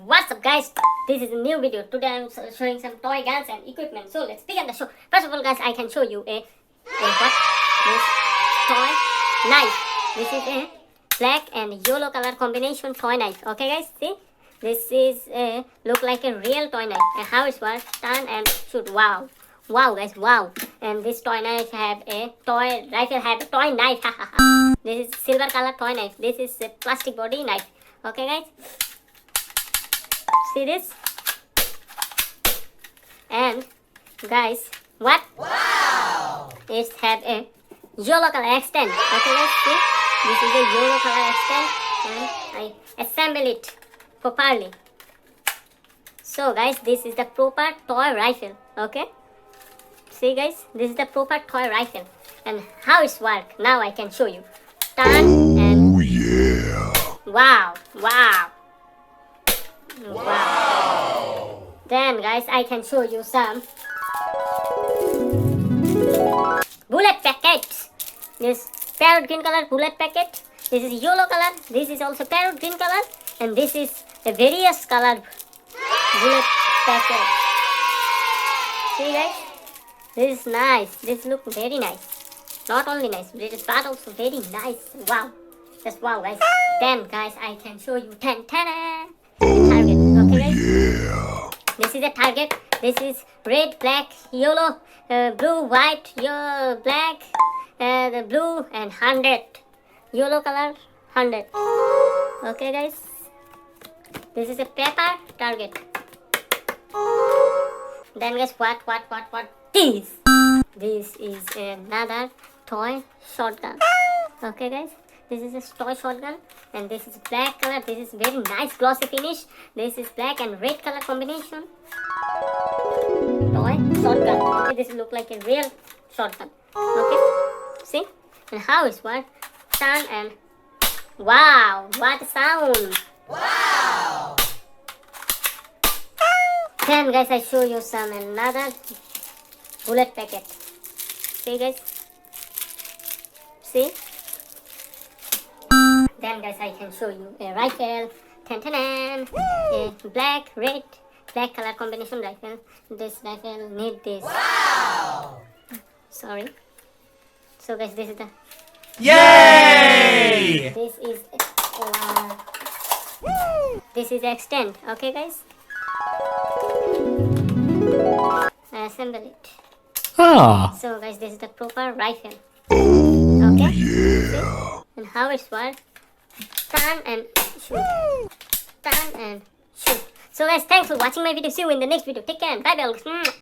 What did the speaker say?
What's up guys, this is a new video. Today I'm showing some toy guns and equipment. So let's begin the show. First of all guys, I can show you a what? This toy knife. This is a black and yellow color combination toy knife. Okay guys, see? This is look like a real toy knife. And how it works, turn and shoot. Wow. Wow guys, wow. And this toy knife have a toy rifle, have a toy knife. This is silver color toy knife. This is a plastic body knife. Okay guys, see this? And guys, what? Wow! It have a yellow color extend. Okay guys, see? This is a yellow color extend and I assemble it properly. So guys, this is the proper toy rifle. Okay? See guys, this is the proper toy rifle. And how it works, now I can show you. Turn and... Oh yeah! Wow! Wow! Wow! Then guys, I can show you some bullet packets. This parrot green color bullet packet. This is yellow color. This is also parrot green color. And this is a various colored bullet packet. See guys? This is nice. This looks very nice. Not only nice, but also very nice. Wow. Just wow guys. Then guys, I can show you target. Okay guys? Yeah! This is a target. This is red, black, yellow, blue, white, yellow, black, the blue and 100. Yellow color 100. Okay guys? This is a paper target. Then guys, what? This is another toy shotgun. Okay guys, this is a toy shotgun and this is black color. This is very nice glossy finish. This is black and red color combination. Toy shotgun. Okay, this look like a real shotgun. Okay, see? And how it works? Turn and wow, what a sound! Wow! Then guys, I show you some another bullet packet. See guys? See? Then guys, I can show you a rifle. A black, red, black color combination rifle. This rifle need this. Wow! Sorry. So guys, this is the... Yay! This is extend. Okay guys? I assemble it. Ah! So guys, this is the proper rifle. Oh okay? yeah! And how it works? Turn and shoot. Turn and shoot. So guys, thanks for watching my video. See you in the next video. Take care and bye bye.